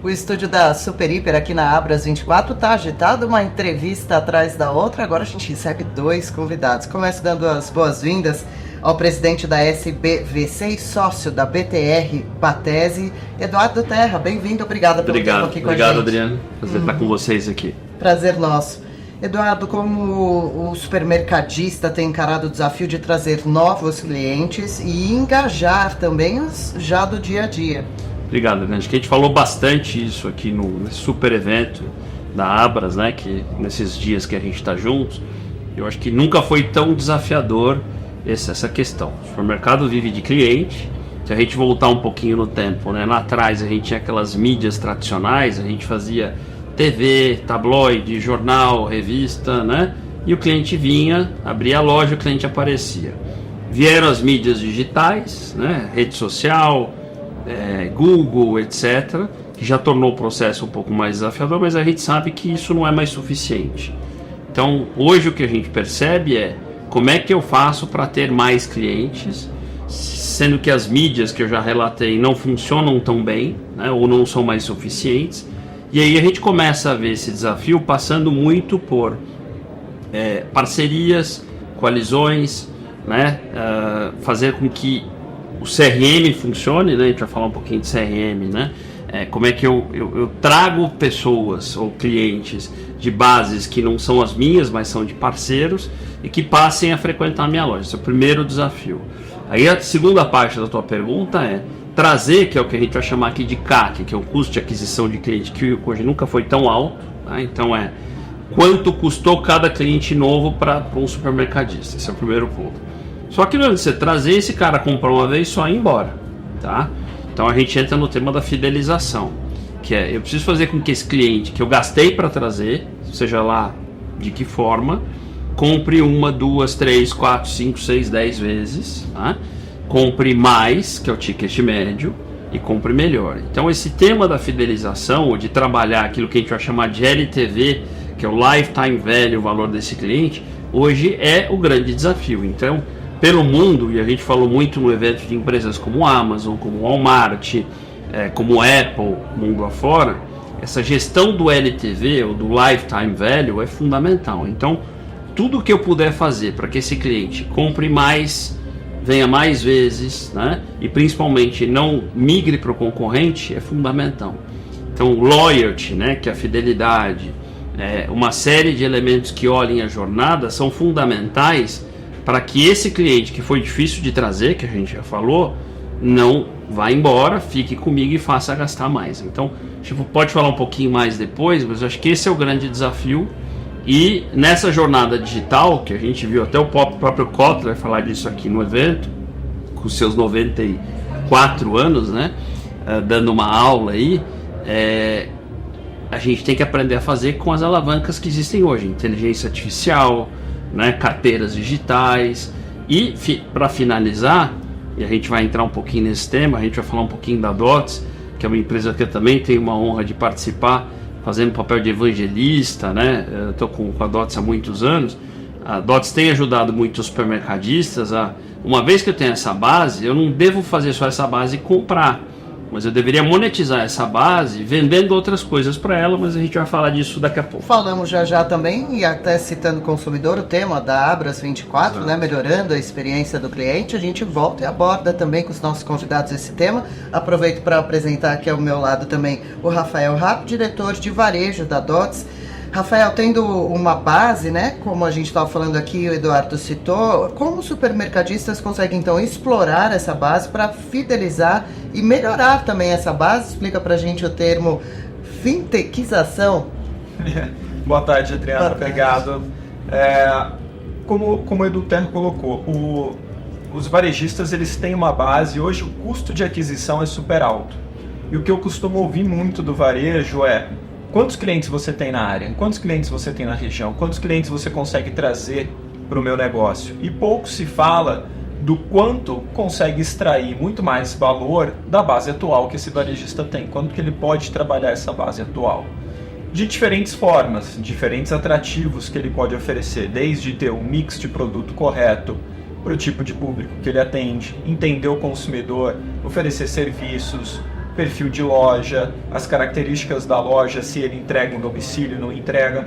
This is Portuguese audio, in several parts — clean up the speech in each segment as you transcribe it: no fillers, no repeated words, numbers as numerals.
O estúdio da Super Hiper aqui na Abras 24 está agitado, uma entrevista atrás da outra. Agora a gente recebe 2 convidados. Começo dando as boas-vindas ao presidente da SBVC e sócio da BTR Batese, Eduardo Terra. Bem-vindo, obrigada pelo tempo aqui com a gente. Obrigado, Adriano. Prazer estar com vocês aqui. Prazer nosso. Eduardo, como o supermercadista tem encarado o desafio de trazer novos clientes e engajar também os já do dia a dia? Obrigado, Adriano. Acho que a gente falou bastante isso aqui no super evento da Abras, né? Que nesses dias que a gente está juntos, eu acho que nunca foi tão desafiador essa questão. O supermercado vive de cliente. Se a gente voltar um pouquinho no tempo, né? Lá atrás a gente tinha aquelas mídias tradicionais, a gente fazia TV, tabloide, jornal, revista, né? E o cliente vinha, abria a loja, o cliente aparecia. Vieram as mídias digitais, né? Rede social, Google, etc., que já tornou o processo um pouco mais desafiador, mas a gente sabe que isso não é mais suficiente. Então, hoje o que a gente percebe é como é que eu faço para ter mais clientes, sendo que as mídias que eu já relatei não funcionam tão bem, né? Ou não são mais suficientes. E aí a gente começa a ver esse desafio passando muito por parcerias, coalizões, né? Fazer com que o CRM funcione, né? A gente vai falar um pouquinho de CRM, né? Como é que eu trago pessoas ou clientes de bases que não são as minhas, mas são de parceiros e que passem a frequentar a minha loja. Esse é o primeiro desafio. Aí a segunda parte da tua pergunta é trazer, que é o que a gente vai chamar aqui de CAC, que é o custo de aquisição de cliente, que hoje nunca foi tão alto, tá? Então quanto custou cada cliente novo para um supermercadista. Esse é o primeiro ponto. Só que não é você trazer esse cara comprar uma vez só e ir embora, tá? Então a gente entra no tema da fidelização, que eu preciso fazer com que esse cliente que eu gastei para trazer, seja lá de que forma, compre 1, 2, 3, 4, 5, 6, 10 vezes, tá? Compre mais, que é o ticket médio, e compre melhor. Então esse tema da fidelização, ou de trabalhar aquilo que a gente vai chamar de LTV, que é o Lifetime Value, o valor desse cliente, hoje é o grande desafio. Então, pelo mundo, e a gente falou muito no evento de empresas como Amazon, como Walmart, como Apple, mundo afora, essa gestão do LTV, ou do Lifetime Value, é fundamental. Então, tudo que eu puder fazer para que esse cliente compre mais, venha mais vezes, né? E principalmente não migre para o concorrente, é fundamental. Então, loyalty, né? Que é a fidelidade, uma série de elementos que olhem a jornada são fundamentais para que esse cliente que foi difícil de trazer, que a gente já falou, não vá embora, fique comigo e faça gastar mais. Então, tipo, pode falar um pouquinho mais depois, mas eu acho que esse é o grande desafio. E nessa jornada digital, que a gente viu até o próprio Kotler falar disso aqui no evento, com seus 94 anos, né, dando uma aula aí, a gente tem que aprender a fazer com as alavancas que existem hoje, inteligência artificial, né, carteiras digitais. E para finalizar, e a gente vai entrar um pouquinho nesse tema, a gente vai falar um pouquinho da Dots, que é uma empresa que eu também tenho uma honra de participar, fazendo papel de evangelista, né? Eu estou com a Dots há muitos anos. A Dots tem ajudado muitos supermercadistas uma vez que eu tenho essa base, eu não devo fazer só essa base e comprar, mas eu deveria monetizar essa base vendendo outras coisas para ela, mas a gente vai falar disso daqui a pouco. Falamos já também, e até citando o consumidor, o tema da Abras 24, né, melhorando a experiência do cliente. A gente volta e aborda também com os nossos convidados esse tema. Aproveito para apresentar aqui ao meu lado também o Rafael Rapp, diretor de varejo da Dots. Rafael, tendo uma base, né, como a gente estava falando aqui, o Eduardo citou, como os supermercadistas conseguem então explorar essa base para fidelizar e melhorar também essa base? Explica para a gente o termo fintechização. Boa tarde, Adriano. Obrigado. Como o Edu Terra colocou, os varejistas eles têm uma base. Hoje o custo de aquisição é super alto. E o que eu costumo ouvir muito do varejo é: quantos clientes você tem na área? Quantos clientes você tem na região? Quantos clientes você consegue trazer para o meu negócio? E pouco se fala do quanto consegue extrair muito mais valor da base atual que esse varejista tem. Quanto que ele pode trabalhar essa base atual? De diferentes formas, diferentes atrativos que ele pode oferecer, desde ter um mix de produto correto para o tipo de público que ele atende, entender o consumidor, oferecer serviços, perfil de loja, as características da loja, se ele entrega em domicílio, não entrega.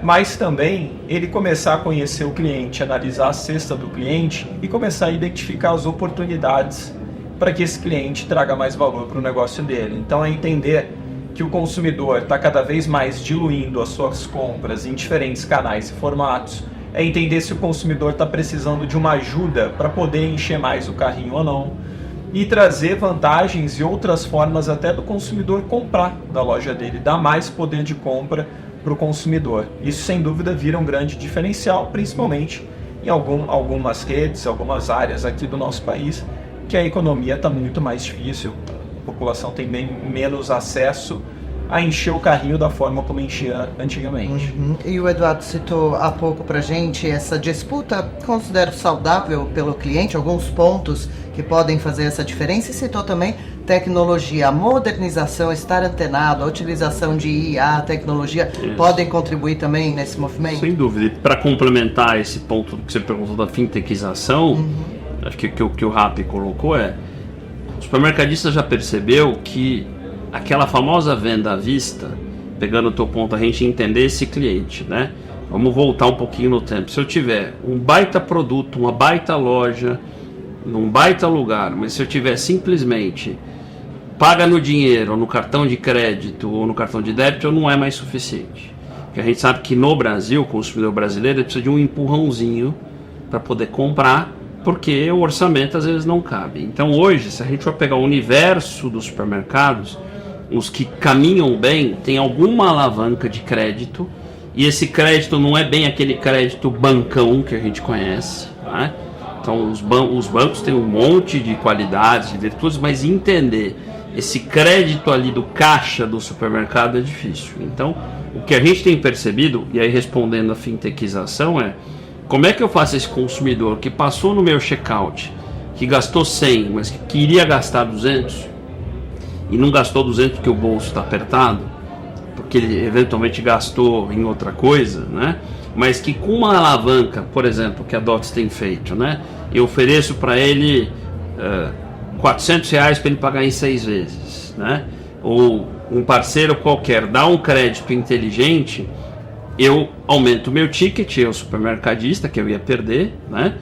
Mas também ele começar a conhecer o cliente, analisar a cesta do cliente e começar a identificar as oportunidades para que esse cliente traga mais valor para o negócio dele. Então é entender que o consumidor está cada vez mais diluindo as suas compras em diferentes canais e formatos, é entender se o consumidor está precisando de uma ajuda para poder encher mais o carrinho ou não, e trazer vantagens e outras formas até do consumidor comprar da loja dele, dar mais poder de compra para o consumidor. Isso sem dúvida vira um grande diferencial, principalmente em algumas redes, algumas áreas aqui do nosso país, que a economia está muito mais difícil, a população tem bem menos acesso a encher o carrinho da forma como enchia antigamente. E o Eduardo citou há pouco pra gente essa disputa, considero saudável pelo cliente, alguns pontos que podem fazer essa diferença, e citou também tecnologia, a modernização, estar antenado, a utilização de IA, tecnologia, podem contribuir também nesse movimento? Sem dúvida. E para complementar esse ponto que você perguntou da fintechização, acho que o que o Rapi colocou o supermercadista já percebeu que aquela famosa venda à vista, pegando o teu ponto, a gente entender esse cliente, né? Vamos voltar um pouquinho no tempo. Se eu tiver um baita produto, uma baita loja, num baita lugar, mas se eu tiver simplesmente paga no dinheiro, ou no cartão de crédito, ou no cartão de débito, não é mais suficiente. Porque a gente sabe que no Brasil, o consumidor brasileiro precisa de um empurrãozinho para poder comprar, porque o orçamento às vezes não cabe. Então hoje, se a gente for pegar o universo dos supermercados, os que caminham bem, tem alguma alavanca de crédito, e esse crédito não é bem aquele crédito bancão que a gente conhece, né? Então os bancos têm um monte de qualidades, de virtudes, mas entender esse crédito ali do caixa do supermercado é difícil. Então o que a gente tem percebido, e aí respondendo a fintechização, como é que eu faço esse consumidor que passou no meu checkout, que gastou 100, mas que queria gastar 200, e não gastou 200 porque o bolso está apertado, porque ele eventualmente gastou em outra coisa, né? Mas que com uma alavanca, por exemplo, que a Dots tem feito, né? Eu ofereço para ele R$400 para ele pagar em 6 vezes, né? Ou um parceiro qualquer dá um crédito inteligente, eu aumento o meu ticket, eu supermercadista, que eu ia perder, né?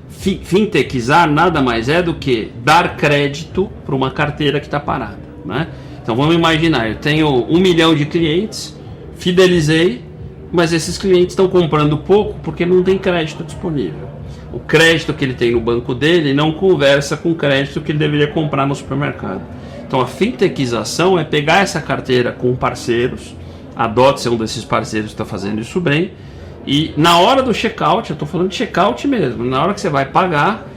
Fintechizar nada mais é do que dar crédito para uma carteira que está parada, né? Então vamos imaginar, eu tenho 1 milhão de clientes, fidelizei, mas esses clientes estão comprando pouco porque não tem crédito disponível. O crédito que ele tem no banco dele não conversa com o crédito que ele deveria comprar no supermercado. Então a fintechização é pegar essa carteira com parceiros, a Dots é um desses parceiros que está fazendo isso bem, e na hora do checkout, eu estou falando de checkout mesmo, na hora que você vai pagar,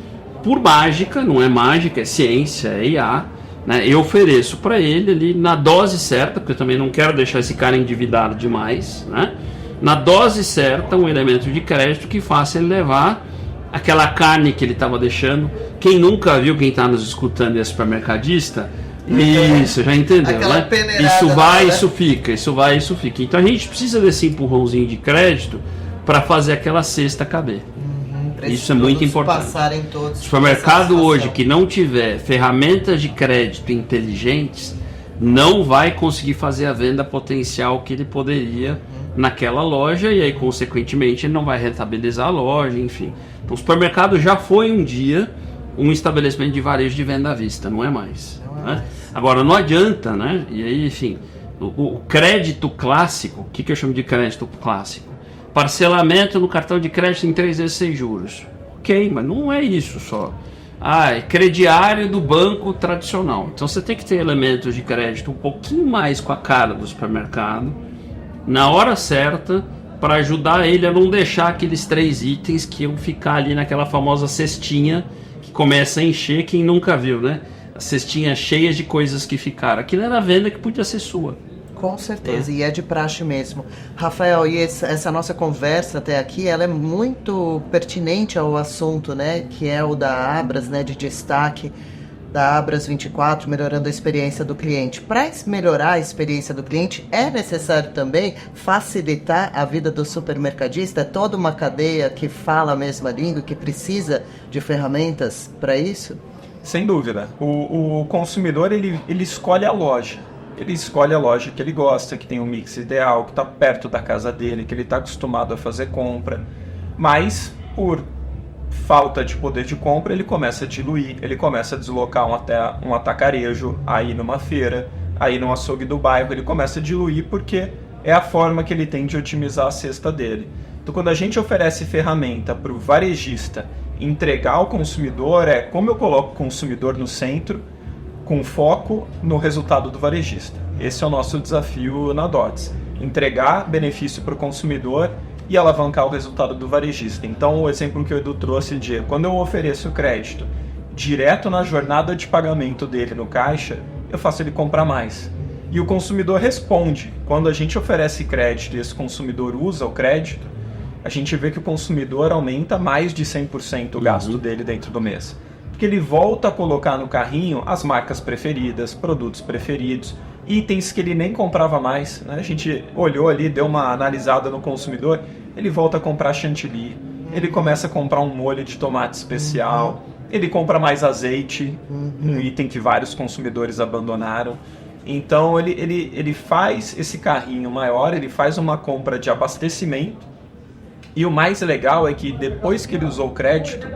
por mágica, não é mágica, é ciência, é IA, né? Eu ofereço para ele ali na dose certa, porque eu também não quero deixar esse cara endividado demais, né? Na dose certa, um elemento de crédito que faça ele levar aquela carne que ele estava deixando. Quem nunca viu, quem está nos escutando, é supermercadista, isso, já entendeu, né? Isso vai, isso fica, isso vai, isso fica. Então a gente precisa desse empurrãozinho de crédito para fazer aquela cesta caber. Isso é muito importante. O supermercado hoje que não tiver ferramentas de crédito inteligentes não vai conseguir fazer a venda potencial que ele poderia naquela loja, e aí consequentemente ele não vai rentabilizar a loja, enfim. Então o supermercado já foi um dia um estabelecimento de varejo de venda à vista, não é mais, né? Agora não adianta, né? E aí, enfim, o crédito clássico, o que eu chamo de crédito clássico? Parcelamento no cartão de crédito em 3 vezes sem juros. Ok, mas não é isso só. É crediário do banco tradicional. Então você tem que ter elementos de crédito um pouquinho mais com a cara do supermercado, na hora certa, para ajudar ele a não deixar aqueles 3 itens que iam ficar ali naquela famosa cestinha que começa a encher, quem nunca viu, né? A cestinha cheia de coisas que ficaram. Aquilo era venda que podia ser sua. Com certeza, e é de praxe mesmo. Rafael, e essa nossa conversa até aqui, ela é muito pertinente ao assunto, né, que é o da Abras, né, de destaque da Abras 24, melhorando a experiência do cliente. Para melhorar a experiência do cliente, é necessário também facilitar a vida do supermercadista? É toda uma cadeia que fala a mesma língua, que precisa de ferramentas para isso? Sem dúvida. O consumidor, ele escolhe a loja. Ele escolhe a loja que ele gosta, que tem um mix ideal, que está perto da casa dele, que ele está acostumado a fazer compra. Mas, por falta de poder de compra, ele começa a diluir, ele começa a deslocar um atacarejo, aí numa feira, aí num açougue do bairro, ele começa a diluir porque é a forma que ele tem de otimizar a cesta dele. Então, quando a gente oferece ferramenta para o varejista entregar ao consumidor, como eu coloco o consumidor no centro, com foco no resultado do varejista. Esse é o nosso desafio na DOTS. Entregar benefício para o consumidor e alavancar o resultado do varejista. Então, o exemplo que o Edu trouxe de quando eu ofereço crédito direto na jornada de pagamento dele no caixa, eu faço ele comprar mais. E o consumidor responde. Quando a gente oferece crédito e esse consumidor usa o crédito, a gente vê que o consumidor aumenta mais de 100% o gasto dele dentro do mês. Porque ele volta a colocar no carrinho as marcas preferidas, produtos preferidos, itens que ele nem comprava mais, né? A gente olhou ali, deu uma analisada no consumidor, ele volta a comprar chantilly, ele começa a comprar um molho de tomate especial, ele compra mais azeite, um item que vários consumidores abandonaram. Então ele faz esse carrinho maior, ele faz uma compra de abastecimento, e o mais legal é que depois que ele usou o crédito,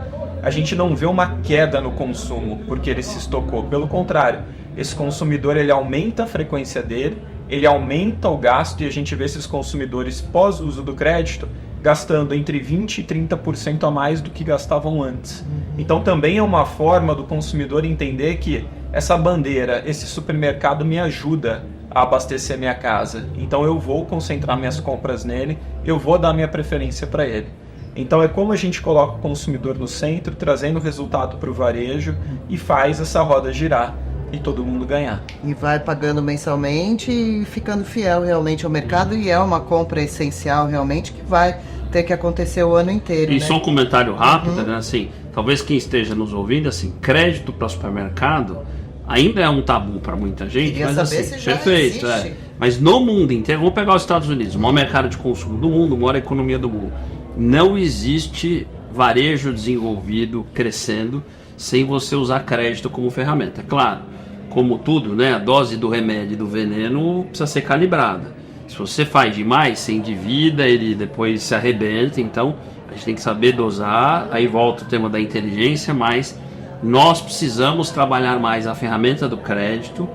a gente não vê uma queda no consumo porque ele se estocou. Pelo contrário, esse consumidor ele aumenta a frequência dele, ele aumenta o gasto e a gente vê esses consumidores pós-uso do crédito gastando entre 20% e 30% a mais do que gastavam antes. Então também é uma forma do consumidor entender que essa bandeira, esse supermercado me ajuda a abastecer minha casa. Então eu vou concentrar minhas compras nele, eu vou dar minha preferência para ele. Então é como a gente coloca o consumidor no centro, trazendo resultado para o varejo e faz essa roda girar e todo mundo ganhar. E vai pagando mensalmente e ficando fiel realmente ao mercado, e é uma compra essencial realmente que vai ter que acontecer o ano inteiro. E né? só um comentário rápido, né? Assim, talvez quem esteja nos ouvindo, assim, crédito para supermercado ainda é um tabu para muita gente. Queria mas saber assim, se já perfeito, existe. Mas no mundo inteiro, vamos pegar os Estados Unidos, o maior mercado de consumo do mundo, a maior economia do mundo. Não existe varejo desenvolvido, crescendo, sem você usar crédito como ferramenta. Claro, como tudo, né, a dose do remédio e do veneno precisa ser calibrada. Se você faz demais, você endivida, ele depois se arrebenta. Então, a gente tem que saber dosar. Aí volta o tema da inteligência, mas nós precisamos trabalhar mais a ferramenta do crédito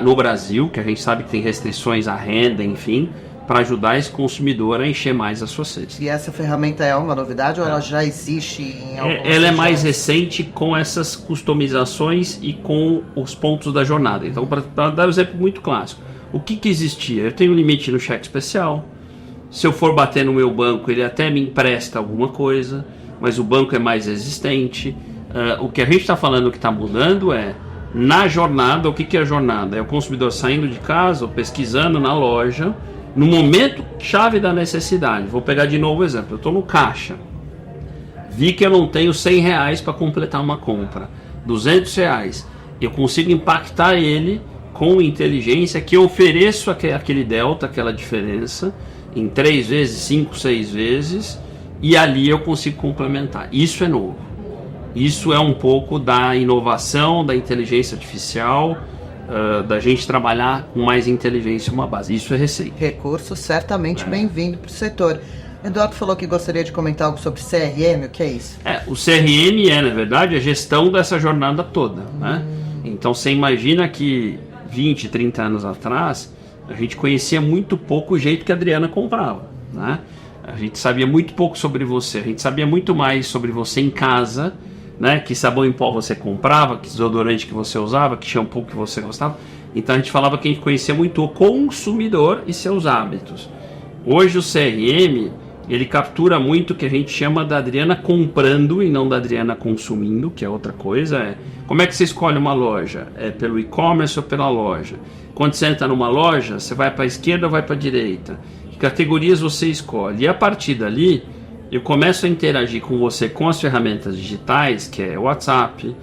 no Brasil, que a gente sabe que tem restrições à renda, enfim, para ajudar esse consumidor a encher mais a sua cesta. E essa ferramenta é uma novidade ou ela já existe em alguns Ela é mais recente com essas customizações e com os pontos da jornada. Então, para dar um exemplo muito clássico, o que existia? Eu tenho um limite no cheque especial. Se eu for bater no meu banco, ele até me empresta alguma coisa, mas o banco é mais resistente. O que a gente está falando que está mudando é, na jornada, o que é a jornada? É o consumidor saindo de casa ou pesquisando na loja, no momento chave da necessidade. Vou pegar de novo o exemplo. Eu estou no caixa, vi que eu não tenho R$100 para completar uma compra, R$200. Eu consigo impactar ele com inteligência, que eu ofereço aquele delta, aquela diferença, em 3 vezes, 5, 6 vezes, e ali eu consigo complementar. Isso é novo. Isso é um pouco da inovação, da inteligência artificial, da gente trabalhar com mais inteligência uma base. Isso é recente. Recurso certamente bem-vindo para o setor. Eduardo falou que gostaria de comentar algo sobre CRM, o que é isso? O CRM na verdade, a gestão dessa jornada toda. Né? Então você imagina que 20, 30 anos atrás, a gente conhecia muito pouco o jeito que a Adriana comprava. Né? A gente sabia muito pouco sobre você, a gente sabia muito mais sobre você em casa, né? Que sabão em pó você comprava, que desodorante que você usava, que shampoo que você gostava. Então a gente falava que a gente conhecia muito o consumidor e seus hábitos. Hoje o CRM, ele captura muito o que a gente chama da Adriana comprando e não da Adriana consumindo, que é outra coisa. Como é que você escolhe uma loja? É pelo e-commerce ou pela loja? Quando você entra numa loja, você vai para a esquerda ou vai para a direita? Que categorias você escolhe? E a partir dali, eu começo a interagir com você com as ferramentas digitais, que é WhatsApp,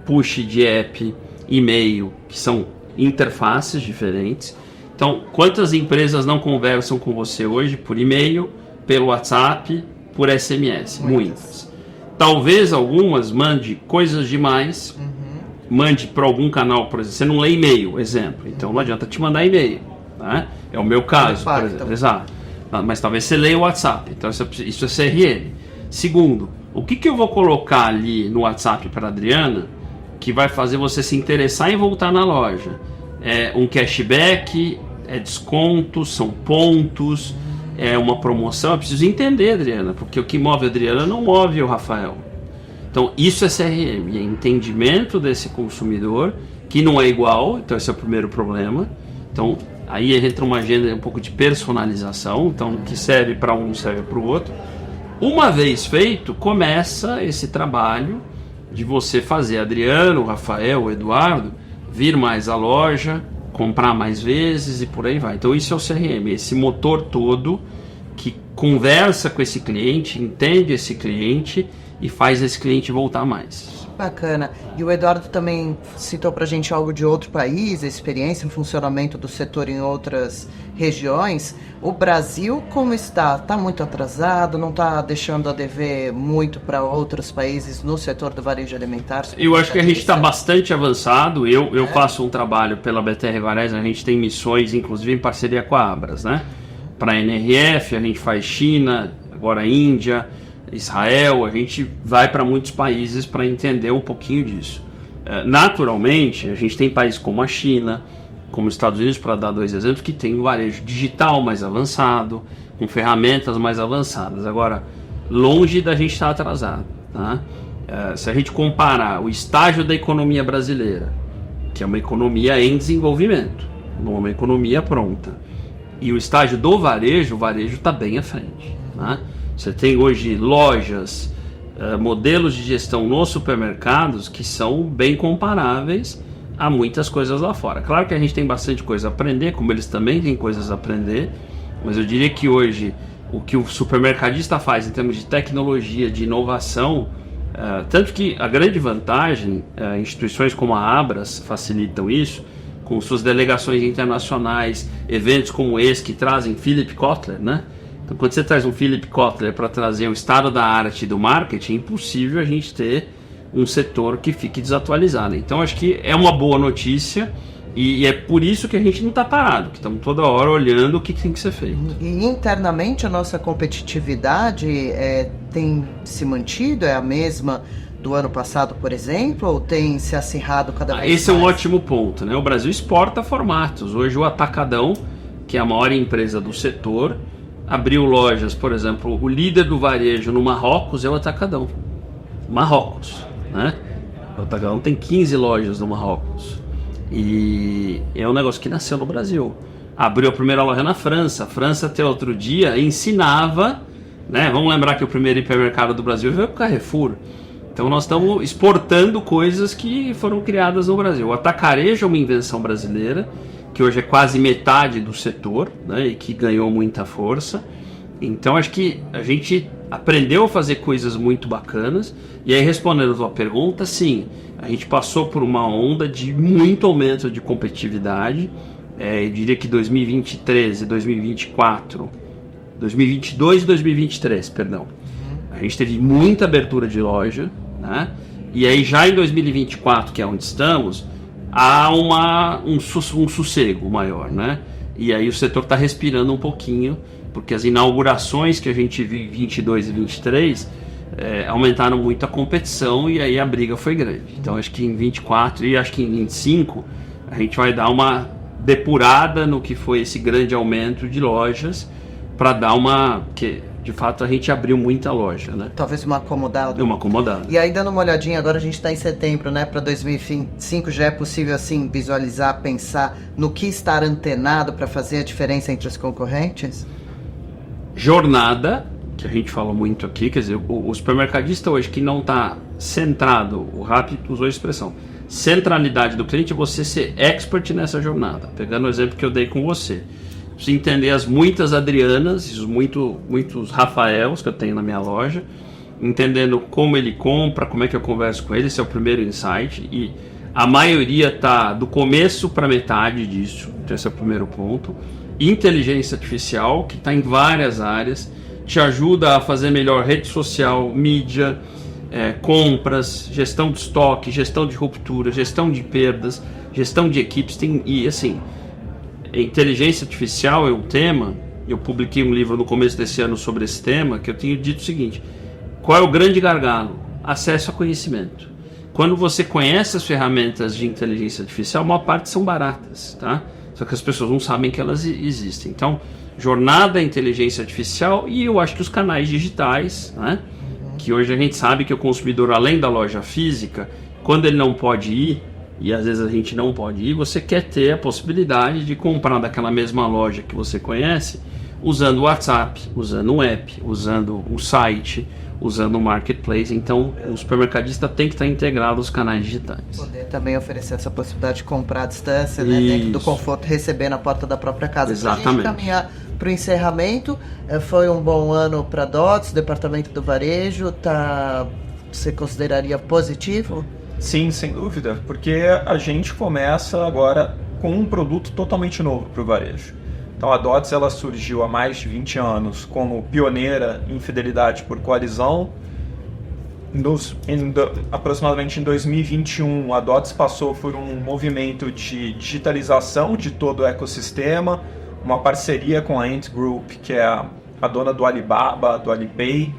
push de app, e-mail, que são interfaces diferentes. Então, quantas empresas não conversam com você hoje por e-mail, pelo WhatsApp, por SMS? Muitas. Talvez algumas mande coisas demais mande para algum canal, por exemplo, você não lê e-mail, exemplo, então não adianta te mandar e-mail, né? É o meu caso, por exemplo. Exato. Mas talvez você leia o WhatsApp, então isso é CRM. Segundo, o que eu vou colocar ali no WhatsApp para a Adriana que vai fazer você se interessar em voltar na loja? É um cashback, é desconto, são pontos, é uma promoção. Eu preciso entender, Adriana, porque o que move a Adriana não move o Rafael. Então isso é CRM, é entendimento desse consumidor, que não é igual, então esse é o primeiro problema. Então aí entra uma agenda um pouco de personalização, então o que serve para um serve para o outro. Uma vez feito, começa esse trabalho de você fazer Adriano, o Rafael, o Eduardo vir mais à loja, comprar mais vezes e por aí vai. Então isso é o CRM, esse motor todo que conversa com esse cliente, entende esse cliente e faz esse cliente voltar mais. Bacana. E o Eduardo também citou pra gente algo de outro país, a experiência, o funcionamento do setor em outras regiões. O Brasil, como está? Está muito atrasado? Não está deixando a dever muito para outros países no setor do varejo alimentar? Eu acho que a gente está bastante avançado. Eu faço um trabalho pela BTR Varese, a gente tem missões, inclusive em parceria com a Abras, né? Para a NRF, a gente faz China, agora Índia, Israel, a gente vai para muitos países para entender um pouquinho disso. Naturalmente, a gente tem países como a China, como os Estados Unidos, para dar 2 exemplos, que tem um varejo digital mais avançado, com ferramentas mais avançadas. Agora, longe da gente estar atrasado. Tá? Se a gente comparar o estágio da economia brasileira, que é uma economia em desenvolvimento, não é uma economia pronta, e o estágio do varejo, o varejo está bem à frente. Tá? Você tem hoje lojas, modelos de gestão nos supermercados que são bem comparáveis a muitas coisas lá fora. Claro que a gente tem bastante coisa a aprender, como eles também têm coisas a aprender, mas eu diria que hoje o que o supermercadista faz em termos de tecnologia, de inovação, tanto que a grande vantagem, instituições como a Abras facilitam isso, com suas delegações internacionais, eventos como esse que trazem Philip Kotler, né? Então, quando você traz um Philip Kotler para trazer o estado da arte do marketing, é impossível a gente ter um setor que fique desatualizado. Então, acho que é uma boa notícia e é por isso que a gente não está parado, que estamos toda hora olhando o que tem que ser feito. E internamente a nossa competitividade tem se mantido? É a mesma do ano passado, por exemplo, ou tem se acirrado cada vez mais? Esse é um ótimo ponto, né? O Brasil exporta formatos. Hoje o Atacadão, que é a maior empresa do setor, abriu lojas, por exemplo, o líder do varejo no Marrocos é o Atacadão. Marrocos, né? O Atacadão tem 15 lojas no Marrocos. E é um negócio que nasceu no Brasil. Abriu a primeira loja na França. A França até outro dia ensinava, né? Vamos lembrar que o primeiro hipermercado do Brasil veio para o Carrefour. Então nós estamos exportando coisas que foram criadas no Brasil. O atacarejo é uma invenção brasileira, que hoje é quase metade do setor, né, e que ganhou muita força. Então acho que a gente aprendeu a fazer coisas muito bacanas. E aí, respondendo a tua pergunta, sim, a gente passou por uma onda de muito aumento de competitividade. Eu diria que 2023 e 2024, 2022 e 2023, perdão, a gente teve muita abertura de loja, né? E aí já em 2024, que é onde estamos, há um sossego maior, né? E aí o setor está respirando um pouquinho, porque as inaugurações que a gente viu em 22 e 23 aumentaram muito a competição e aí a briga foi grande. Então acho que em 24 e acho que em 25 a gente vai dar uma depurada no que foi esse grande aumento de lojas, para dar que de fato a gente abriu muita loja, né? Talvez uma acomodada. Uma acomodada. E aí, dando uma olhadinha, agora a gente está em setembro, né? Para 2025 já é possível, assim, visualizar, pensar no que estar antenado para fazer a diferença entre os concorrentes? Jornada, que a gente fala muito aqui, quer dizer, o supermercadista hoje que não está centrado, o Rappi usou a expressão, centralidade do cliente é você ser expert nessa jornada. Pegando o exemplo que eu dei com você. Preciso entender as muitas Adrianas, os muitos Rafaels que eu tenho na minha loja, entendendo como ele compra, como é que eu converso com ele, esse é o primeiro insight, e a maioria está do começo para metade disso, então esse é o primeiro ponto. Inteligência artificial, que está em várias áreas, te ajuda a fazer melhor rede social, mídia, compras, gestão de estoque, gestão de ruptura, gestão de perdas, gestão de equipes. E assim, inteligência artificial é um tema. Eu publiquei um livro no começo desse ano sobre esse tema, que eu tenho dito o seguinte: qual é o grande gargalo? Acesso a conhecimento. Quando você conhece as ferramentas de inteligência artificial, a maior parte são baratas, tá? Só que as pessoas não sabem que elas existem. Então, jornada inteligência artificial, e eu acho que os canais digitais, né? Que hoje a gente sabe que o consumidor, além da loja física, quando ele não pode ir, e às vezes a gente não pode ir, você quer ter a possibilidade de comprar daquela mesma loja que você conhece, usando o WhatsApp, usando um app, usando o site, usando o marketplace. Então o supermercadista tem que estar integrado aos canais digitais. Poder também oferecer essa possibilidade de comprar à distância, né, dentro do conforto, receber na porta da própria casa. Exatamente. Para a gente caminhar para o encerramento, foi um bom ano para a DOTS, Departamento do Varejo, você consideraria positivo? Sim, sem dúvida, porque a gente começa agora com um produto totalmente novo para o varejo. Então a DOTS ela surgiu há mais de 20 anos como pioneira em fidelidade por coalizão. Aproximadamente em 2021, a DOTS passou por um movimento de digitalização de todo o ecossistema, uma parceria com a Ant Group, que é a dona do Alibaba, do Alipay,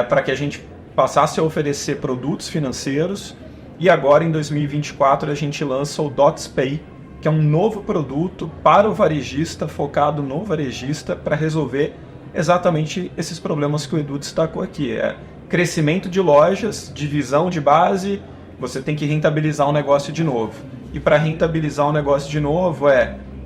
para que a gente passasse a oferecer produtos financeiros. E agora, em 2024, a gente lança o DOTS Pay, que é um novo produto para o varejista, focado no varejista, para resolver exatamente esses problemas que o Edu destacou aqui. Crescimento de lojas, divisão de base, você tem que rentabilizar um negócio de novo. E para rentabilizar um negócio de novo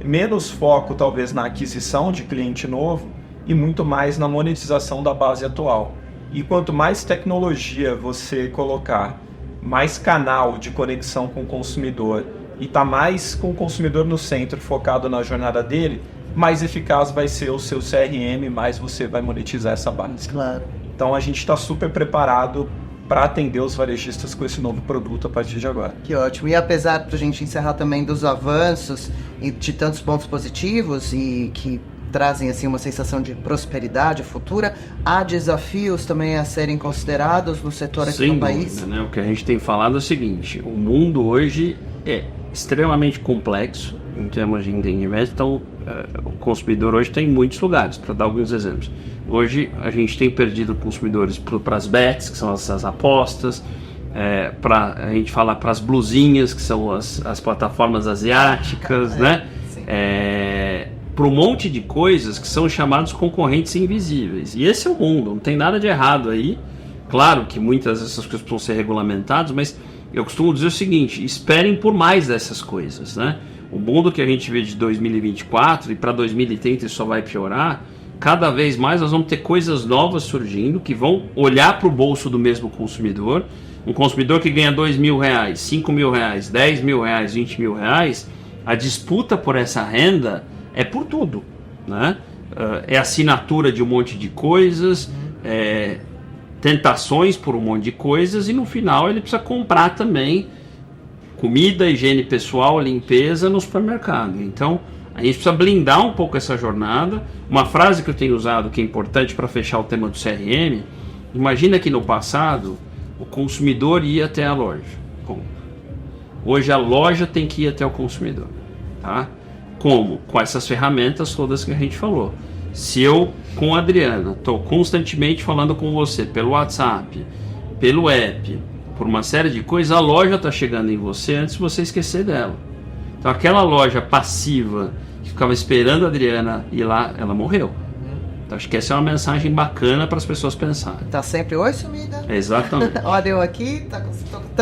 menos foco talvez na aquisição de cliente novo e muito mais na monetização da base atual. E quanto mais tecnologia você colocar, mais canal de conexão com o consumidor e tá mais com o consumidor no centro, focado na jornada dele, mais eficaz vai ser o seu CRM, mais você vai monetizar essa base. Claro. Então a gente está super preparado para atender os varejistas com esse novo produto a partir de agora. Que ótimo. E apesar de a gente encerrar também dos avanços e de tantos pontos positivos e que trazem assim uma sensação de prosperidade futura, há desafios também a serem considerados no setor aqui no país? Né? O que a gente tem falado é o seguinte: o mundo hoje é extremamente complexo em termos de entendimento. Então o consumidor hoje tem muitos lugares, para dar alguns exemplos. Hoje a gente tem perdido consumidores para as bets, que são as apostas, a gente fala para as blusinhas, que são as plataformas asiáticas, né? Para um monte de coisas que são chamados concorrentes invisíveis. E esse é o mundo, não tem nada de errado aí. Claro que muitas dessas coisas precisam ser regulamentadas, mas eu costumo dizer o seguinte: esperem por mais dessas coisas, né? O mundo que a gente vê de 2024 e para 2030 isso só vai piorar. Cada vez mais nós vamos ter coisas novas surgindo que vão olhar para o bolso do mesmo consumidor. Um consumidor que ganha R$2.000, R$5.000, R$10.000, R$20.000, a disputa por essa renda é por tudo, né? É assinatura de um monte de coisas, tentações por um monte de coisas, e no final ele precisa comprar também comida, higiene pessoal, limpeza no supermercado. Então a gente precisa blindar um pouco essa jornada. Uma frase que eu tenho usado que é importante para fechar o tema do CRM: imagina que no passado o consumidor ia até a loja. Hoje a loja tem que ir até o consumidor, tá? Como? Com essas ferramentas todas que a gente falou. Se eu, com a Adriana, estou constantemente falando com você pelo WhatsApp, pelo app, por uma série de coisas, a loja está chegando em você antes de você esquecer dela. Então aquela loja passiva que ficava esperando a Adriana ir lá, ela morreu. Então acho que essa é uma mensagem bacana para as pessoas pensarem. Tá sempre oi sumida. Exatamente. Olha eu aqui,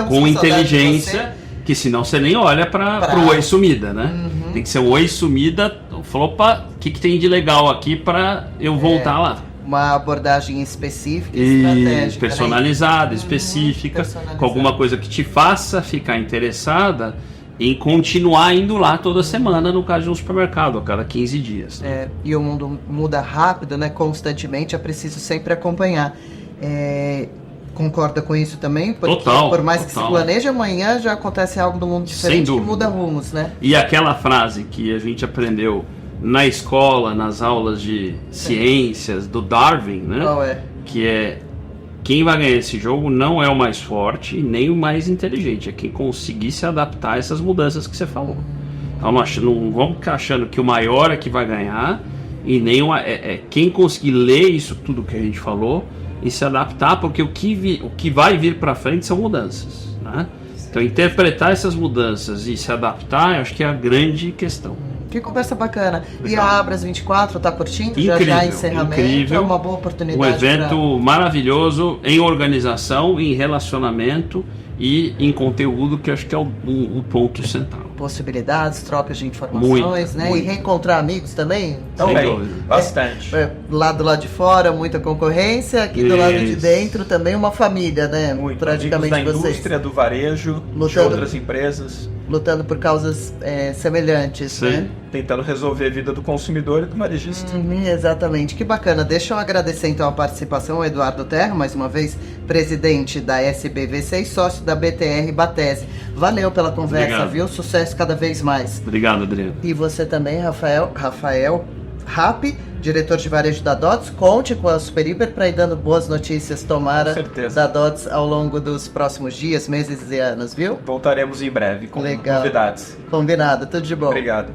com inteligência, que senão você nem olha para o oi sumida, né? Tem que ser o oi sumida. Falou, opa, o que tem de legal aqui para eu voltar lá? Uma abordagem específica e estratégica, personalizada, né? Específica, com alguma coisa que te faça ficar interessada em continuar indo lá toda semana, no caso de um supermercado, a cada 15 dias. Né? E o mundo muda rápido, né? Constantemente, é preciso sempre acompanhar. Concorda com isso também? Porque por mais que se planeje, amanhã já acontece algo no mundo diferente que muda rumos, né? E aquela frase que a gente aprendeu na escola, nas aulas de ciências, do Darwin, né? Qual é? Que é: quem vai ganhar esse jogo não é o mais forte e nem o mais inteligente, é quem conseguir se adaptar a essas mudanças que você falou. Então não vamos ficar achando que o maior é que vai ganhar, e nem quem conseguir ler isso tudo que a gente falou e se adaptar, porque o que vai vir para frente são mudanças, né? Então interpretar essas mudanças e se adaptar, eu acho que é a grande questão. Que conversa bacana. Legal. E a Abras 24 está curtindo? Incrível, já encerramento, incrível. É uma boa oportunidade. Um evento maravilhoso em organização, em relacionamento e em conteúdo, que acho que é o ponto central. Possibilidades, trocas de informações, né? Muito. E reencontrar amigos também. Então, bastante. Lá do lado de fora, muita concorrência. Aqui do lado de dentro também uma família, né? Muito. Praticamente amigos da vocês. indústria, do varejo, de Lutando. outras empresas. Lutando por causas semelhantes, Sim. né? Tentando resolver a vida do consumidor e do varejista. Exatamente, que bacana. Deixa eu agradecer então a participação ao Eduardo Terra, mais uma vez, presidente da SBVC e sócio da BTR Batese. Valeu pela conversa, Obrigado. viu? Sucesso cada vez mais. Obrigado, Adriano. E você também, Rafael Rapp, diretor de varejo da DOTS. Conte com a Super Hiper para ir dando boas notícias, tomara, Com certeza. da DOTS ao longo dos próximos dias, meses e anos, viu? Voltaremos em breve com Legal. novidades. Combinado, tudo de bom. Obrigado.